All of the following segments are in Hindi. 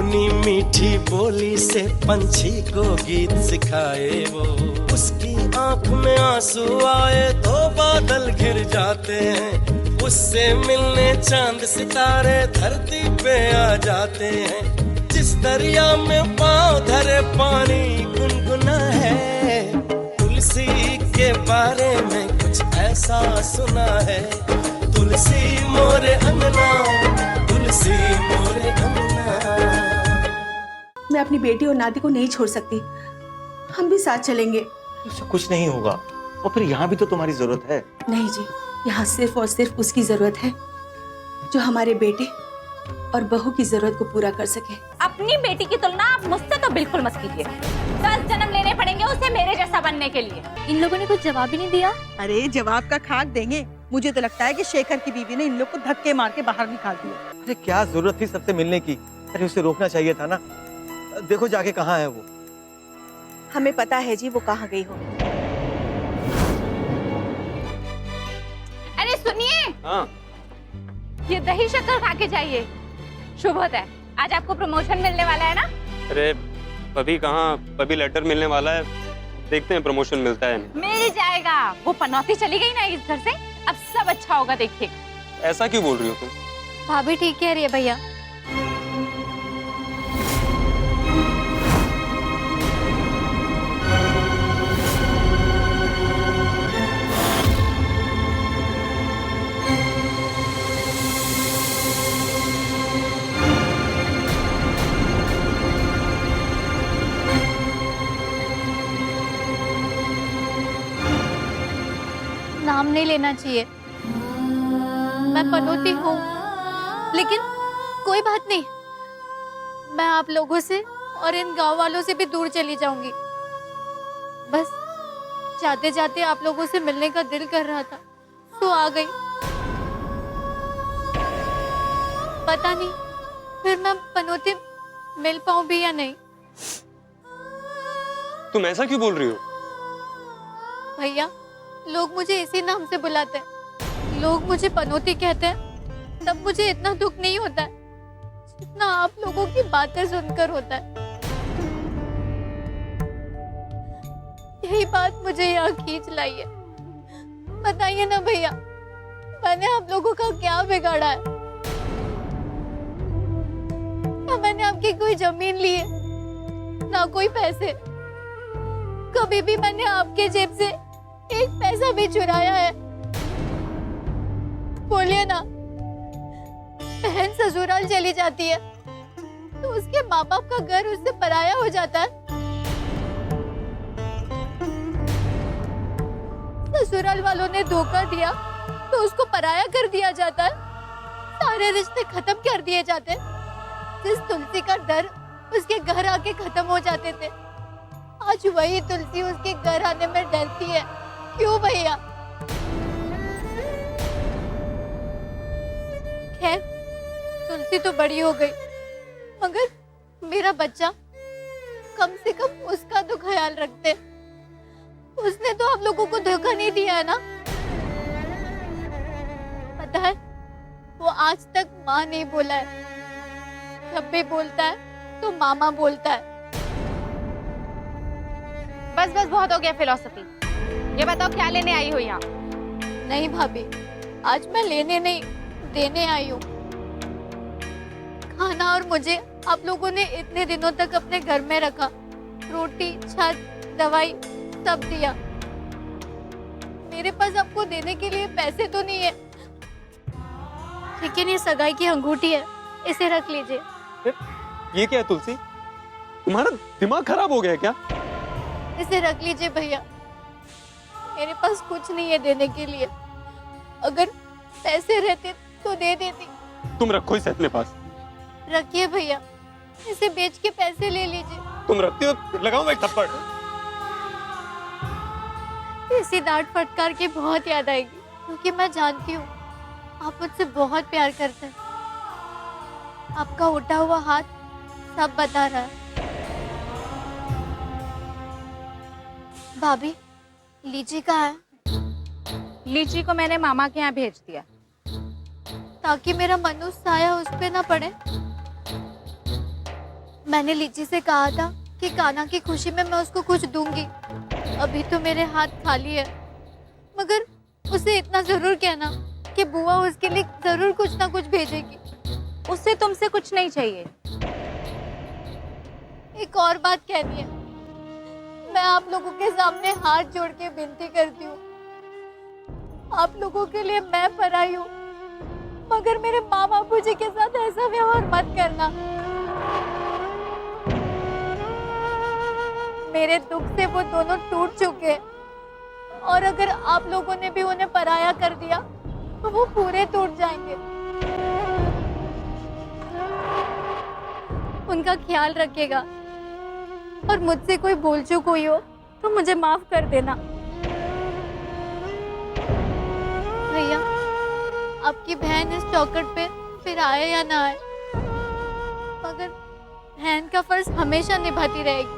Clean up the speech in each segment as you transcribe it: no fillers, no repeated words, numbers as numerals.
अपनी मीठी बोली से पंछी को गीत सिखाए वो, उसकी आंख में आंसू आए तो बादल घिर जाते हैं, उससे मिलने चांद सितारे धरती पे आ जाते हैं। जिस दरिया में पाँव धरे पानी गुनगुना है, तुलसी के बारे में कुछ ऐसा सुना है। तुलसी मोरे अंगना, तुलसी मोरे अंगना। मैं अपनी बेटी और नाती को नहीं छोड़ सकती, हम भी साथ चलेंगे। उससे कुछ नहीं होगा, और फिर यहाँ भी तो तुम्हारी जरूरत है। नहीं जी, यहाँ सिर्फ और सिर्फ उसकी जरूरत है जो हमारे बेटे और बहू की जरूरत को पूरा कर सके। अपनी बेटी की तुलना आप मुझसे तो बिल्कुल मत कीजिए। 10 जन्म लेने पड़ेंगे उसे मेरे जैसा बनने के लिए। इन लोगों ने कुछ जवाब ही नहीं दिया। अरे जवाब का खाक देंगे। मुझे तो लगता है कि शेखर की बीवी ने इन लोग को धक्के मार के बाहर निकाल दिया। अरे क्या जरूरत थी सबसे मिलने की? अरे उसे रोकना चाहिए था ना। देखो जाके कहाँ है वो। हमें पता है जी वो कहाँ गई होगी। अरे सुनिए, हाँ। ये दही शक्कर खा के जाइए। शुभ होता है, आज आपको प्रमोशन मिलने वाला है ना। अरे अभी कहाँ, अभी लेटर मिलने वाला है, देखते हैं प्रमोशन मिलता है नहीं। मिल जाएगा, वो पनौती चली गई ना इस घर से, अब सब अच्छा होगा देखिए। ऐसा क्यों बोल रही हो तुम? भाभी ठीक कह रही है भैया। नाम नहीं लेना चाहिए, मैं पनौती हूँ, लेकिन कोई बात नहीं, मैं आप लोगों से और इन गांव वालों से भी दूर चली जाऊंगी। बस जाते जाते आप लोगों से मिलने का दिल कर रहा था तो आ गई। पता नहीं फिर मैं पनौती मिल पाऊं भी या नहीं। तुम ऐसा क्यों बोल रही हो? भैया, लोग मुझे इसी नाम से बुलाते हैं, लोग मुझे पनौती कहते हैं, तब मुझे इतना दुख नहीं होता है जितना आप लोगों की बातें सुनकर होता है। यही बात मुझे यहाँ खींच लाई है। बताइए ना भैया, मैंने आप लोगों का क्या बिगाड़ा है? क्या मैंने आपकी कोई जमीन ली है? ना कोई पैसे। कभी भी मैंने आपके जेब से एक पैसा भी चुराया है? बोलिए ना। बहन ससुराल चली जाती है तो उसके माँ बाप का घर उससे पराया हो जाता है। ससुराल वालों ने धोखा दिया तो उसको पराया कर दिया जाता है। सारे रिश्ते खत्म कर दिए जाते हैं। जिस तुलसी का डर उसके घर आके खत्म हो जाते थे, आज वही तुलसी उसके घर आने में डरती है। क्यों भैया? खैर, तुलसी तो बड़ी हो गई, मगर मेरा बच्चा, कम से कम उसका तो ख्याल रखते। उसने तो आप लोगों को धोखा नहीं दिया है ना। पता है, वो आज तक माँ नहीं बोला है। जब भी बोलता है तो मामा बोलता है। बस बस बहुत हो गया फिलॉसफी। ये बताओ क्या लेने आई हो यहाँ? नहीं भाभी, आज मैं लेने नहीं देने आई हूँ। खाना और मुझे आप लोगों ने इतने दिनों तक अपने घर में रखा, रोटी, छत, दवाई सब दिया। मेरे पास आपको देने के लिए पैसे तो नहीं है, लेकिन ये सगाई की अंगूठी है, इसे रख लीजिए। ये क्या है तुलसी? तुम्हारा दिमाग खराब हो गया है क्या? इसे रख लीजिए भैया, मेरे पास कुछ नहीं है देने के लिए। अगर पैसे रहते तो दे देती। तुम रखो इसे अपने पास। रखिए भैया, इसे बेच के पैसे ले लीजिए। तुम रखती हो, लगाऊं एक थप्पड़। इसी डांट फटकार की बहुत याद आएगी, क्योंकि मैं जानती हूँ आप मुझसे बहुत प्यार करते हैं। आपका उठा हुआ हाथ सब बता रहा है। भाभी, लीची कहाँ है? लीची को मैंने मामा के यहाँ भेज दिया, ताकि मेरा मनुष्य साया उस पे ना पड़े। मैंने लीची से कहा था कि कान्हा की खुशी में मैं उसको कुछ दूंगी। अभी तो मेरे हाथ खाली है, मगर उसे इतना जरूर कहना कि बुआ उसके लिए जरूर कुछ ना कुछ भेजेगी। उससे तुमसे कुछ नहीं चाहिए। एक और बात कहनी है, मैं आप लोगों के सामने हाथ जोड़ के विनती करती हूँ, आप लोगों के लिए मैं पराई हूँ, मगर मेरे माँ बापू जी के साथ ऐसा व्यवहार मत करना। मेरे दुख से वो दोनों टूट चुके हैं, और अगर आप लोगों ने भी उन्हें पराया कर दिया तो वो पूरे टूट जाएंगे। उनका ख्याल रखिएगा, और मुझसे कोई भूल चूक हुई हो तो मुझे माफ कर देना। भैया, आपकी बहन इस चौखट पे फिर आए या ना आए, मगर बहन का फर्ज हमेशा निभाती रहेगी।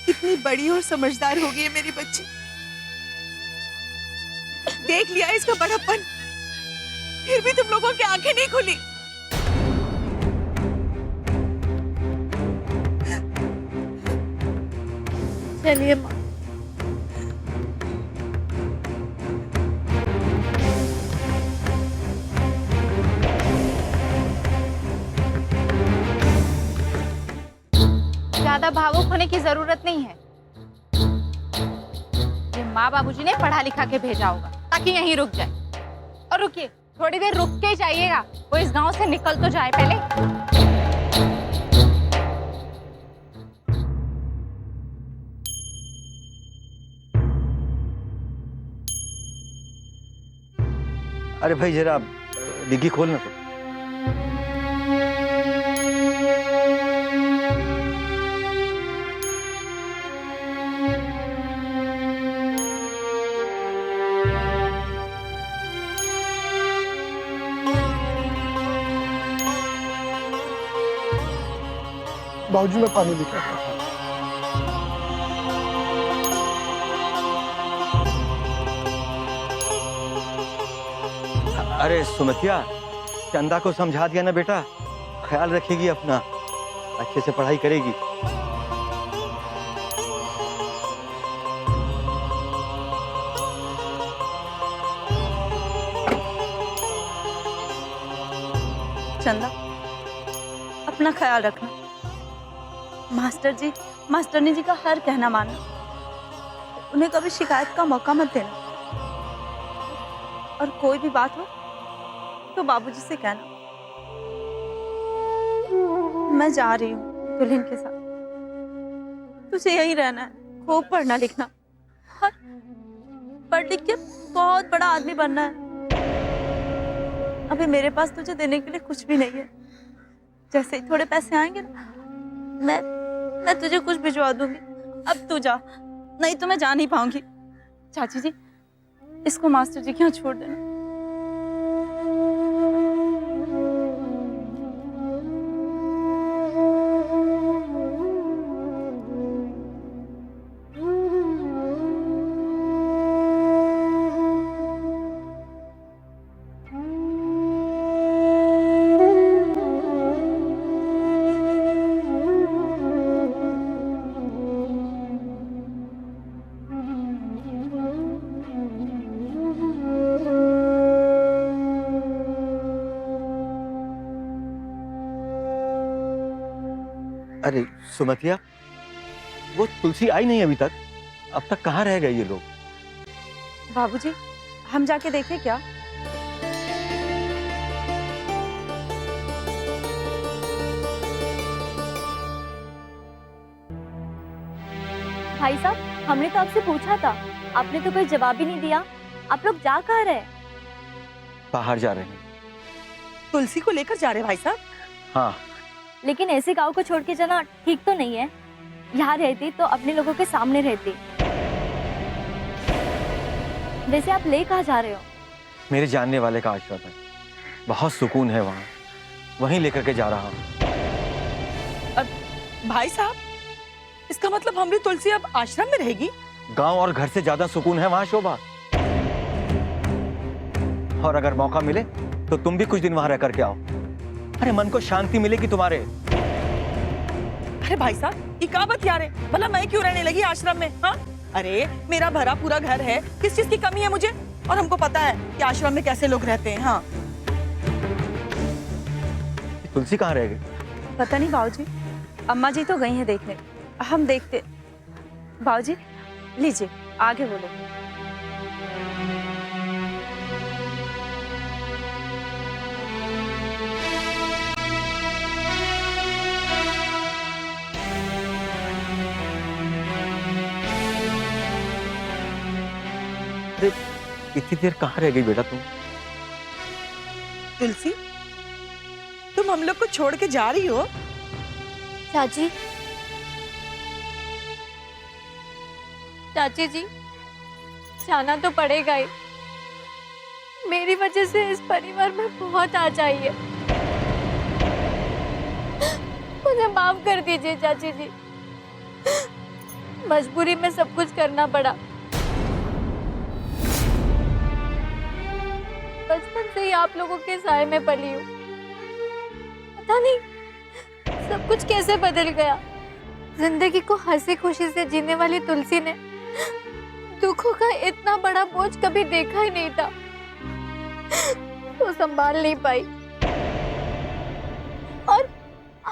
कितनी बड़ी और समझदार हो गई है मेरी बच्ची। देख लिया इसका बड़प्पन, फिर भी तुम लोगों की आंखें नहीं खुली। चलिए माँ। ज्यादा भावुक होने की जरूरत नहीं है। ये माँ बाबूजी ने पढ़ा लिखा के भेजा होगा ताकि यहीं रुक जाए। और रुकिए, थोड़ी देर रुक के जाइएगा, वो इस गांव से निकल तो जाए पहले। अरे भाई जरा डिग्गी खोलना तो। बावजूद में पानी लेकर आता था। अरे सुमतिया, चंदा को समझा दिया ना बेटा, ख्याल रखेगी अपना, अच्छे से पढ़ाई करेगी। चंदा, अपना ख्याल रखना। मास्टर जी, मास्टरनी जी का हर कहना मानना। उन्हें कभी शिकायत का मौका मत देना, और कोई भी बात हो तो बाबूजी से कहना। मैं जा रही हूँ दुल्हन के साथ। तुझे यहीं रहना है, खूब पढ़ना लिखना, और पढ़ लिख के बहुत बड़ा आदमी बनना है। अभी मेरे पास तुझे देने के लिए कुछ भी नहीं है। जैसे ही थोड़े पैसे आएंगे ना, मैं तुझे कुछ भिजवा दूंगी। अब तू जा, नहीं तो मैं जा नहीं पाऊंगी। चाची जी, इसको मास्टर जी के यहाँ छोड़ देना। अरे सुमतिया, वो तुलसी आई नहीं अभी तक। अब तक कहाँ रह गए ये लोग? बाबूजी, हम जाके देखें क्या? भाई साहब, हमने तो आपसे पूछा था, आपने तो कोई जवाब ही नहीं दिया। आप लोग जा कहाँ रहे? बाहर जा रहे हैं। तुलसी को लेकर जा रहे भाई साहब? हाँ। लेकिन ऐसे गांव को छोड़ के जाना ठीक तो नहीं है। यहाँ रहती तो अपने लोगों के सामने रहती। वैसे आप ले कहाँ जा रहे हो? मेरे जानने वाले का आश्रम है, बहुत सुकून है वहाँ, वहीं लेकर के जा रहा हूँ। भाई साहब, इसका मतलब हमारी तुलसी अब आश्रम में रहेगी? गांव और घर से ज्यादा सुकून है वहाँ शोभा। और अगर मौका मिले तो तुम भी कुछ दिन वहाँ रह करके आओ। अरे मन को शांति मिलेगी तुम्हारे। अरे भाई साहब, ये क्या बतिया रहे? भला मैं क्यों रहने लगी आश्रम में? हाँ, अरे मेरा भरा पूरा घर है, किस चीज की कमी है मुझे? और हमको पता है कि आश्रम में कैसे लोग रहते हैं। हाँ। तुलसी कहाँ रह गई? पता नहीं बाबूजी, अम्मा जी तो गई हैं देखने, हम देखते। बाबूजी लीजिए, आगे बोलो। इतनी देर कहाँ रह गई बेटा तुम? तुलसी, तुम हम लोग को छोड़ के जा रही हो? चाची, चाची जी, जाना तो पड़ेगा ही। मेरी वजह से इस परिवार में बहुत आ जाइए। मुझे माफ कर दीजिए चाची जी, मजबूरी में सब कुछ करना पड़ा। बचपन से ही आप लोगों के साए में पली हूँ। पता नहीं सब कुछ कैसे बदल गया। जिंदगी को हंसी खुशी से जीने वाली तुलसी ने दुखों का इतना बड़ा बोझ कभी देखा ही नहीं था। वो संभाल नहीं पाई और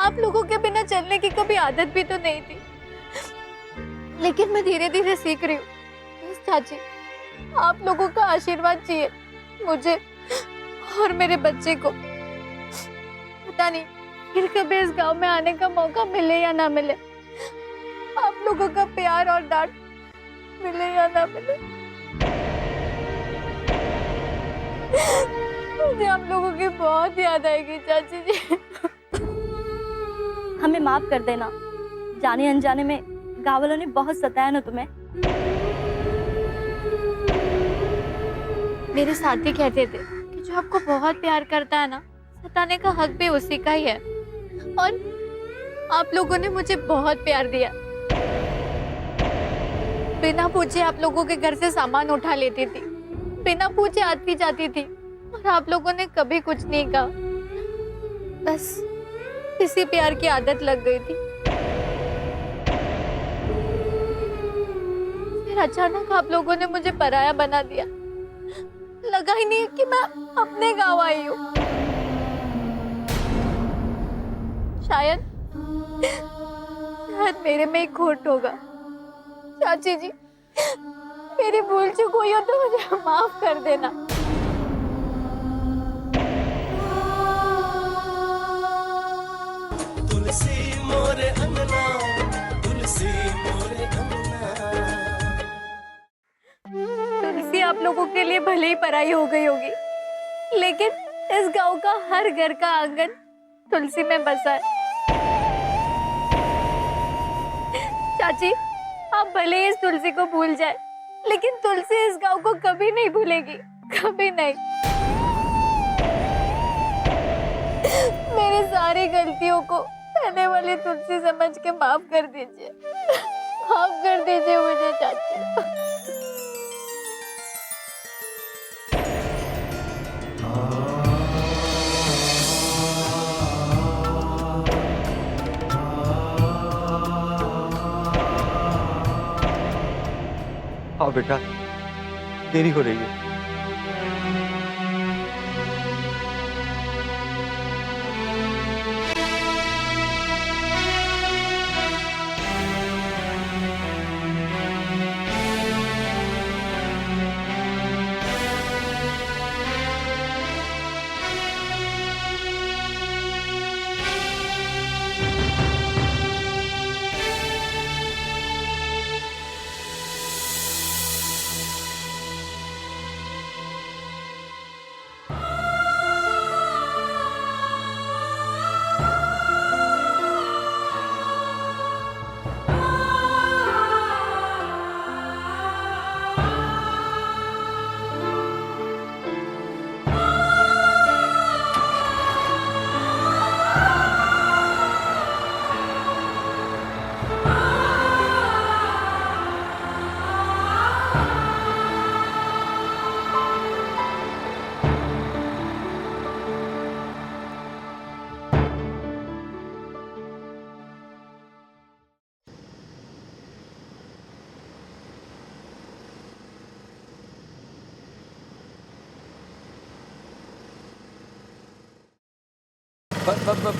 आप लोगों के बिना चलने की कभी आदत भी तो नहीं थी। लेकिन मैं धीरे धीरे सीख रही हूँ। बस चाची, आप लोगों का आशीर्वाद चाहिए मुझे और मेरे बच्चे को। पता नहीं फिर कभी इस गांव में आने का मौका मिले या ना मिले, आप लोगों का प्यार और डांट मिले या ना मिले, मुझे आप लोगों की बहुत याद आएगी चाची जी। हमें माफ कर देना, जाने अनजाने में गाँव वालों ने बहुत सताया ना तुम्हें। मेरे साथी कहते थे कि जो आपको बहुत प्यार करता है ना, सताने का हक भी उसी का ही है। और आप लोगों ने मुझे बहुत प्यार दिया। बिना पूछे आप लोगों के घर से सामान उठा लेती थी, बिना पूछे आती जाती थी, और आप लोगों ने कभी कुछ नहीं कहा। बस इसी प्यार की आदत लग गई थी। फिर अचानक आप लोगों ने मुझे पराया बना दिया। लगा ही नहीं कि मैं अपने गांव आई हूँ। शायद मेरे में ही खोट होगा। चाची जी, मेरी भूल चूक हुई हो तो मुझे माफ कर देना। तुलसी मोरे अंगना, तुलसी मोरे अंगना। तुलसी आप लोगों के लिए भले ही पराई हो गई होगी, लेकिन इस गांव का हर घर का आंगन तुलसी में बसा है। चाची, आप भले इस तुलसी को भूल जाए, लेकिन तुलसी इस गांव को कभी नहीं भूलेगी, कभी नहीं। मेरी सारी गलतियों को पहले वाली तुलसी समझ के माफ कर दीजिए, माफ कर दीजिए मुझे चाची। आओ बेटा, देरी हो रही है।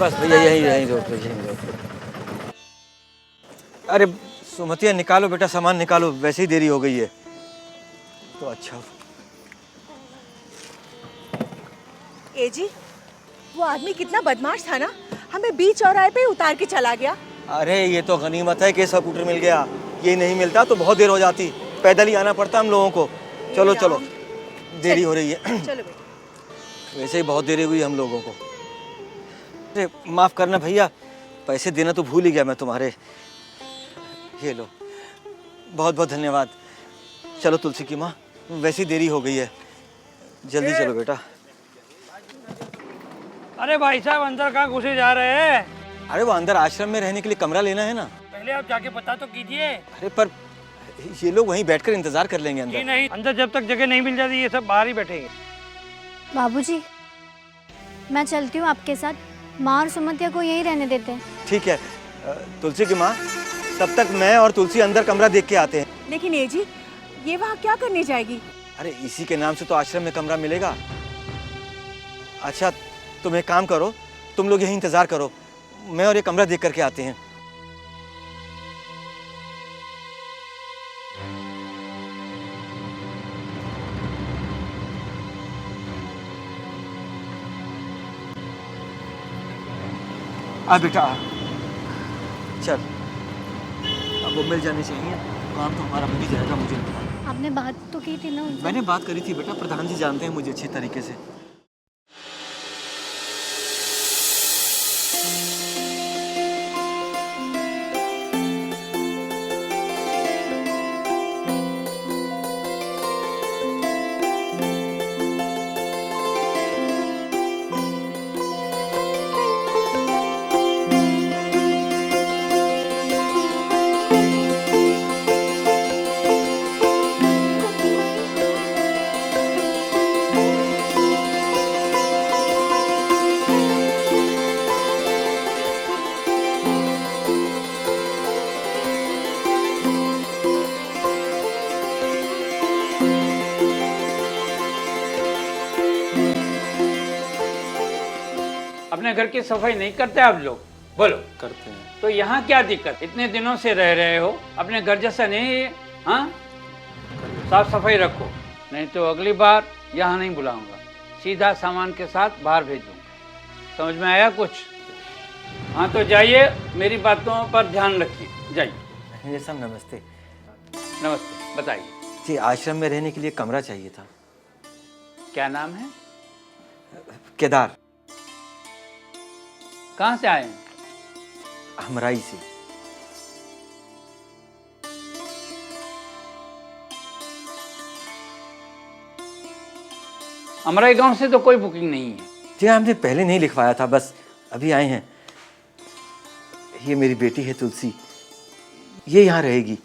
बस भैया, यहीं रोक लो, यहीं रोक लो। अरे सुमतिया, निकालो बेटा, सामान निकालो, वैसे ही देरी हो गई है। तो अच्छा। ए जी, वो आदमी कितना बदमाश था ना, हमें बीच चौराहे पे उतार के चला गया। अरे ये तो गनीमत है कि स्कूटर मिल गया, ये नहीं मिलता तो बहुत देर हो जाती, पैदल ही आना पड़ता हम लोगों को। चलो चलो, देरी हो रही है। चलो बेटा। वैसे ही बहुत देरी हुई हम लोगों को। अरे माफ करना भैया, पैसे देना तो भूल ही गया मैं तुम्हारे। ये लो, बहुत बहुत धन्यवाद। चलो तुलसी की माँ, वैसी देरी हो गई है, जल्दी चलो बेटा। अरे भाई साहब, अंदर कहाँ घुसे जा रहे हैं? अरे वो अंदर आश्रम में रहने के लिए कमरा लेना है ना। पहले आप जाके पता तो कीजिए। अरे पर ये लोग वहीं बैठकर इंतजार कर लेंगे अंदर। नहीं, अंदर जब तक जगह नहीं मिल जाती ये सब बाहर ही बैठेंगे। बाबूजी, मैं चलती हूँ आपके साथ, माँ और सुमतिया को यहीं रहने देते हैं। ठीक है तुलसी की माँ, तब तक मैं और तुलसी अंदर कमरा देख के आते हैं। लेकिन ए जी, ये वहाँ क्या करने जाएगी? अरे इसी के नाम से तो आश्रम में कमरा मिलेगा। अच्छा तुम एक काम करो, तुम लोग यहीं इंतजार करो, मैं और ये कमरा देख करके आते हैं। आ बेटा आ। चल, अब वो मिल जानी चाहिए, काम तो हमारा मिल ही जाएगा। मुझे आपने बात तो की थी ना उनसे? मैंने बात करी थी बेटा, प्रधान जी जानते हैं मुझे अच्छे तरीके से। अपने घर की सफाई नहीं करते आप लोग? बोलो। करते हैं। तो यहाँ क्या दिक्कत? इतने दिनों से रह रहे हो, अपने घर जैसा नहीं है ये? हाँ, साफ सफाई रखो, नहीं तो अगली बार यहाँ नहीं बुलाऊंगा, सीधा सामान के साथ बाहर भेजूंगा। समझ में आया कुछ? हाँ तो जाइए, मेरी बातों पर ध्यान रखिए, जाइए। ये सब नमस्ते। नमस्ते, बताइए। जी आश्रम में रहने के लिए कमरा चाहिए था। क्या नाम है? केदार। कहाँ से आए हैं? हमराई से। अमराई गांव से तो कोई बुकिंग नहीं है। जी हमने पहले नहीं लिखवाया था, बस अभी आए हैं। ये मेरी बेटी है तुलसी, ये यहाँ रहेगी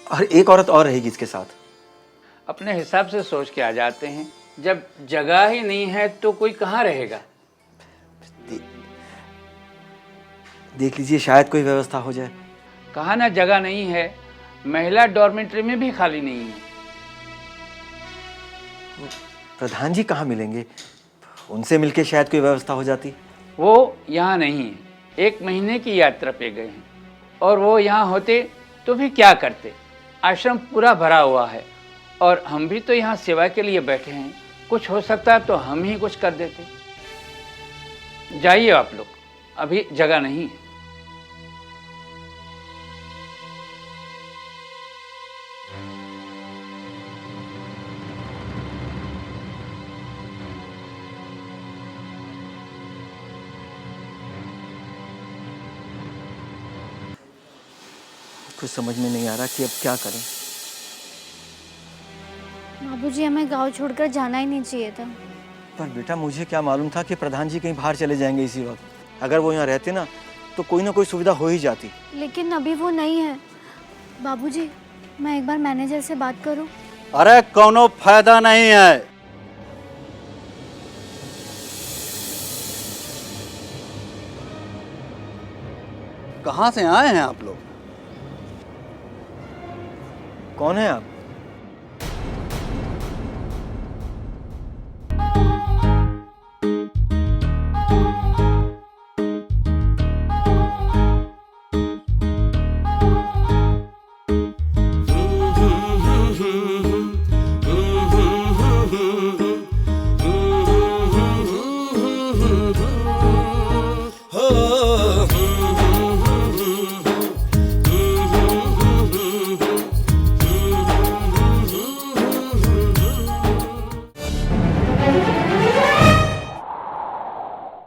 और एक औरत और रहेगी इसके साथ। अपने हिसाब से सोच के आ जाते हैं, जब जगह ही नहीं है तो कोई कहाँ रहेगा। देख लीजिए शायद कोई व्यवस्था हो जाए। कहा ना जगह नहीं है, महिला डॉर्मेट्री में भी खाली नहीं है। प्रधान जी कहाँ मिलेंगे, उनसे मिलके शायद कोई व्यवस्था हो जाती। वो यहाँ नहीं है, 1 महीने की यात्रा पे गए हैं, और वो यहाँ होते तो भी क्या करते। आश्रम पूरा भरा हुआ है और हम भी तो यहाँ सेवा के लिए बैठे हैं। कुछ हो सकता तो हम ही कुछ कर देते। जाइए आप लोग, अभी जगह नहीं है। कुछ समझ में नहीं आ रहा कि अब क्या करें। बाबूजी, हमें गांव छोड़कर जाना ही नहीं चाहिए था। पर बेटा मुझे क्या मालूम था कि प्रधान जी कहीं बाहर चले जाएंगे इसी वक्त। अगर वो यहाँ रहते ना तो कोई ना कोई सुविधा हो ही जाती। लेकिन अभी वो नहीं है। बाबूजी, मैं एक बार मैनेजर से बात करूं? अरे कोनो फायदा नहीं है। कहाँ से आए हैं आप लोग? कौन है आप?